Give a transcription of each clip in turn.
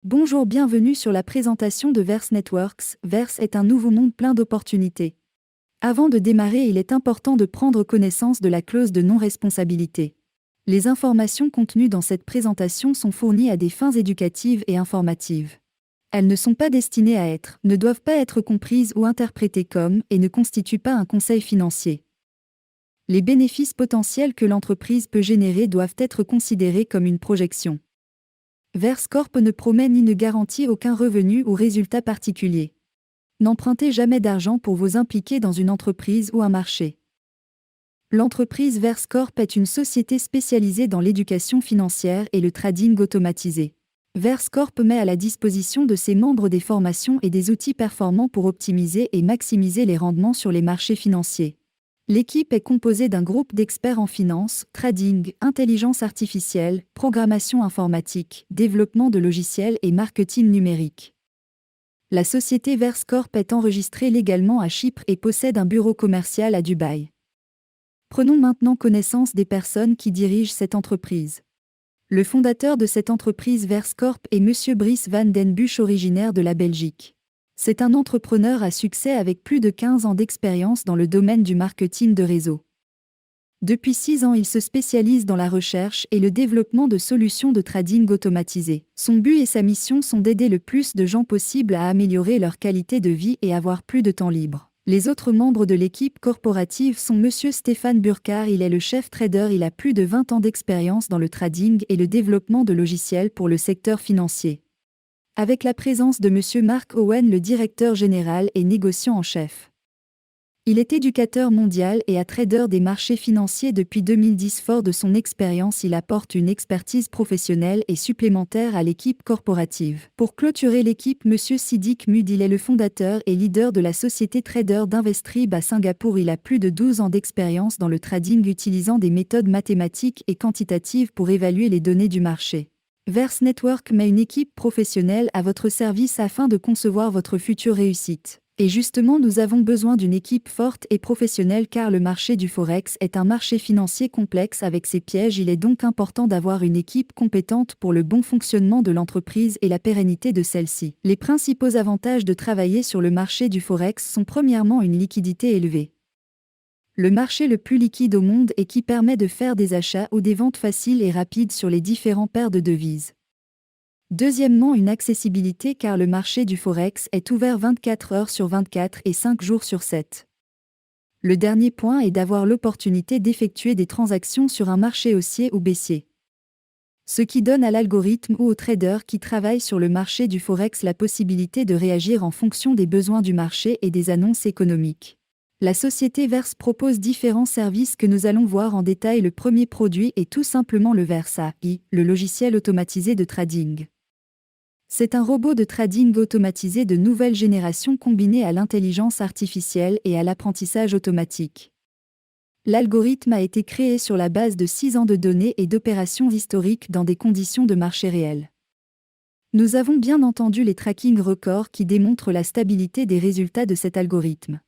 Bonjour, bienvenue sur la présentation de Verse Networks. Verse est un nouveau monde plein d'opportunités. Avant de démarrer, il est important de prendre connaissance de la clause de non-responsabilité. Les informations contenues dans cette présentation sont fournies à des fins éducatives et informatives. Elles ne sont pas destinées à être, ne doivent pas être comprises ou interprétées comme, et ne constituent pas un conseil financier. Les bénéfices potentiels que l'entreprise peut générer doivent être considérés comme une projection. Verse Corp ne promet ni ne garantit aucun revenu ou résultat particulier. N'empruntez jamais d'argent pour vous impliquer dans une entreprise ou un marché. L'entreprise Verse Corp est une société spécialisée dans l'éducation financière et le trading automatisé. Verse Corp met à la disposition de ses membres des formations et des outils performants pour optimiser et maximiser les rendements sur les marchés financiers. L'équipe est composée d'un groupe d'experts en finance, trading, intelligence artificielle, programmation informatique, développement de logiciels et marketing numérique. La société Verse Corp est enregistrée légalement à Chypre et possède un bureau commercial à Dubaï. Prenons maintenant connaissance des personnes qui dirigent cette entreprise. Le fondateur de cette entreprise Verse Corp est M. Brice Van den Busch, originaire de la Belgique. C'est un entrepreneur à succès avec plus de 15 ans d'expérience dans le domaine du marketing de réseau. Depuis 6 ans, il se spécialise dans la recherche et le développement de solutions de trading automatisé. Son but et sa mission sont d'aider le plus de gens possible à améliorer leur qualité de vie et avoir plus de temps libre. Les autres membres de l'équipe corporative sont M. Stéphane Burkhardt, il est le chef trader, il a plus de 20 ans d'expérience dans le trading et le développement de logiciels pour le secteur financier. Avec la présence de M. Mark Owen, le directeur général et négociant en chef. Il est éducateur mondial et trader des marchés financiers depuis 2010. Fort de son expérience, il apporte une expertise professionnelle et supplémentaire à l'équipe corporative. Pour clôturer l'équipe, M. Siddiq Mud, il est le fondateur et leader de la société trader d'Investrib à Singapour. Il a plus de 12 ans d'expérience dans le trading utilisant des méthodes mathématiques et quantitatives pour évaluer les données du marché. Verse Network met une équipe professionnelle à votre service afin de concevoir votre future réussite. Et justement, nous avons besoin d'une équipe forte et professionnelle car le marché du Forex est un marché financier complexe avec ses pièges. Il est donc important d'avoir une équipe compétente pour le bon fonctionnement de l'entreprise et la pérennité de celle-ci. Les principaux avantages de travailler sur le marché du Forex sont premièrement une liquidité élevée. Le marché le plus liquide au monde et qui permet de faire des achats ou des ventes faciles et rapides sur les différents paires de devises. Deuxièmement, une accessibilité car le marché du Forex est ouvert 24 heures sur 24 et 5 jours sur 7. Le dernier point est d'avoir l'opportunité d'effectuer des transactions sur un marché haussier ou baissier. Ce qui donne à l'algorithme ou aux traders qui travaillent sur le marché du Forex la possibilité de réagir en fonction des besoins du marché et des annonces économiques. La société Verse propose différents services que nous allons voir en détail. Le premier produit est tout simplement le Verse AI, le logiciel automatisé de trading. C'est un robot de trading automatisé de nouvelle génération combiné à l'intelligence artificielle et à l'apprentissage automatique. L'algorithme a été créé sur la base de 6 ans de données et d'opérations historiques dans des conditions de marché réelles. Nous avons bien entendu les tracking records qui démontrent la stabilité des résultats de cet algorithme.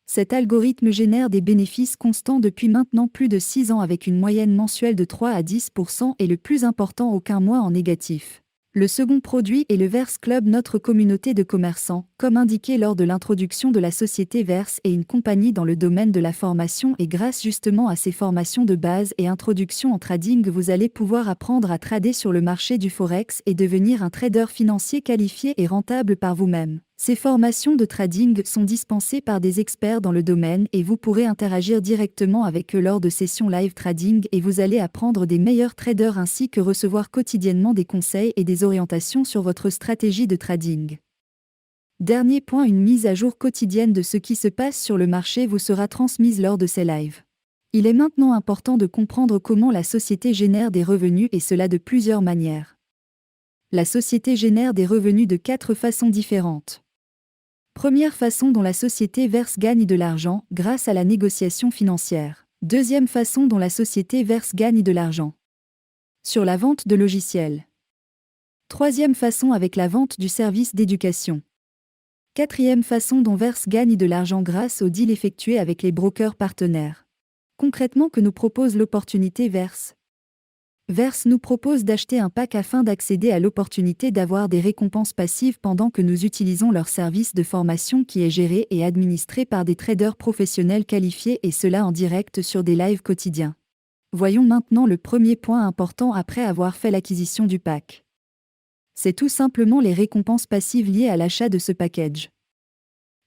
Cet algorithme génère des bénéfices constants depuis maintenant plus de 6 ans avec une moyenne mensuelle de 3 à 10% et le plus important, aucun mois en négatif. Le second produit est le Verse Club, notre communauté de commerçants, comme indiqué lors de l'introduction de la société Verse est une compagnie dans le domaine de la formation et grâce justement à ces formations de base et introduction en trading, vous allez pouvoir apprendre à trader sur le marché du Forex et devenir un trader financier qualifié et rentable par vous-même. Ces formations de trading sont dispensées par des experts dans le domaine et vous pourrez interagir directement avec eux lors de sessions live trading et vous allez apprendre des meilleurs traders ainsi que recevoir quotidiennement des conseils et des orientations sur votre stratégie de trading. Dernier point, une mise à jour quotidienne de ce qui se passe sur le marché vous sera transmise lors de ces lives. Il est maintenant important de comprendre comment la société génère des revenus et cela de plusieurs manières. La société génère des revenus de 4 façons différentes. Première façon dont la société Verse gagne de l'argent, grâce à la négociation financière. Deuxième façon dont la société Verse gagne de l'argent. Sur la vente de logiciels. Troisième façon avec la vente du service d'éducation. Quatrième façon dont Verse gagne de l'argent grâce aux deals effectués avec les brokers partenaires. Concrètement, que nous propose l'opportunité Verse? Verse nous propose d'acheter un pack afin d'accéder à l'opportunité d'avoir des récompenses passives pendant que nous utilisons leur service de formation qui est géré et administré par des traders professionnels qualifiés et cela en direct sur des lives quotidiens. Voyons maintenant le premier point important après avoir fait l'acquisition du pack. C'est tout simplement les récompenses passives liées à l'achat de ce package.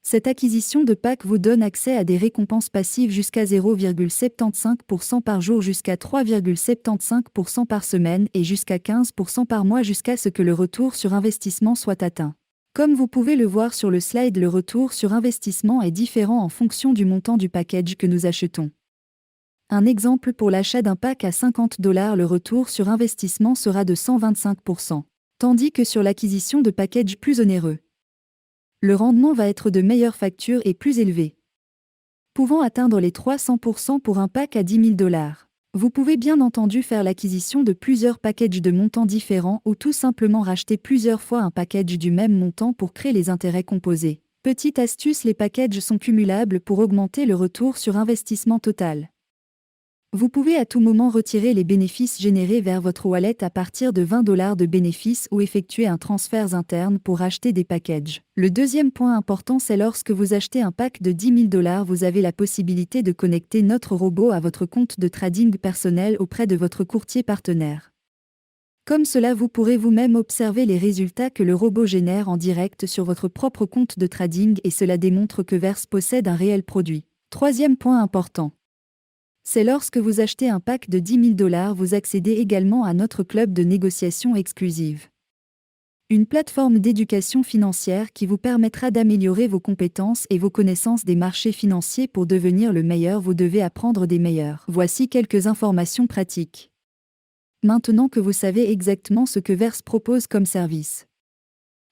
Cette acquisition de pack vous donne accès à des récompenses passives jusqu'à 0,75% par jour jusqu'à 3,75% par semaine et jusqu'à 15% par mois jusqu'à ce que le retour sur investissement soit atteint. Comme vous pouvez le voir sur le slide, le retour sur investissement est différent en fonction du montant du package que nous achetons. Un exemple pour l'achat d'un pack à $50, le retour sur investissement sera de 125%, tandis que sur l'acquisition de packages plus onéreux, le rendement va être de meilleure facture et plus élevé, pouvant atteindre les 300% pour un pack à $10 000. Vous pouvez bien entendu faire l'acquisition de plusieurs packages de montants différents ou tout simplement racheter plusieurs fois un package du même montant pour créer les intérêts composés. Petite astuce, les packages sont cumulables pour augmenter le retour sur investissement total. Vous pouvez à tout moment retirer les bénéfices générés vers votre wallet à partir de $20 de bénéfices ou effectuer un transfert interne pour acheter des packages. Le deuxième point important, c'est lorsque vous achetez un pack de $10 000, vous avez la possibilité de connecter notre robot à votre compte de trading personnel auprès de votre courtier partenaire. Comme cela, vous pourrez vous-même observer les résultats que le robot génère en direct sur votre propre compte de trading et cela démontre que Verse possède un réel produit. Troisième point important. C'est lorsque vous achetez un pack de $10 000, vous accédez également à notre club de négociation exclusive. Une plateforme d'éducation financière qui vous permettra d'améliorer vos compétences et vos connaissances des marchés financiers pour devenir le meilleur. Vous devez apprendre des meilleurs. Voici quelques informations pratiques. Maintenant que vous savez exactement ce que Verse propose comme service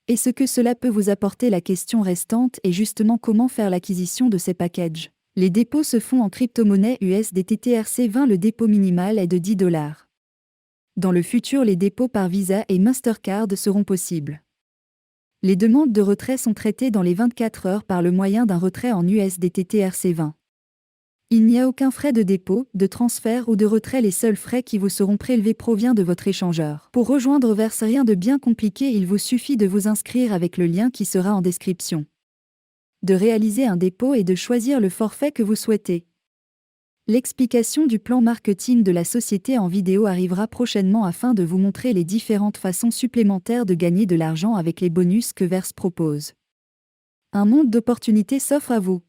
et ce que cela peut vous apporter, la question restante est justement comment faire l'acquisition de ces packages. Les dépôts se font en crypto-monnaie USDT TRC20, le dépôt minimal est de $10. Dans le futur, les dépôts par Visa et Mastercard seront possibles. Les demandes de retrait sont traitées dans les 24 heures par le moyen d'un retrait en USDT TRC20. Il n'y a aucun frais de dépôt, de transfert ou de retrait, les seuls frais qui vous seront prélevés proviennent de votre échangeur. Pour rejoindre Verse, rien de bien compliqué, il vous suffit de vous inscrire avec le lien qui sera en description, de réaliser un dépôt et de choisir le forfait que vous souhaitez. L'explication du plan marketing de la société en vidéo arrivera prochainement afin de vous montrer les différentes façons supplémentaires de gagner de l'argent avec les bonus que Verse propose. Un monde d'opportunités s'offre à vous.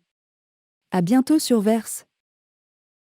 À bientôt sur Verse.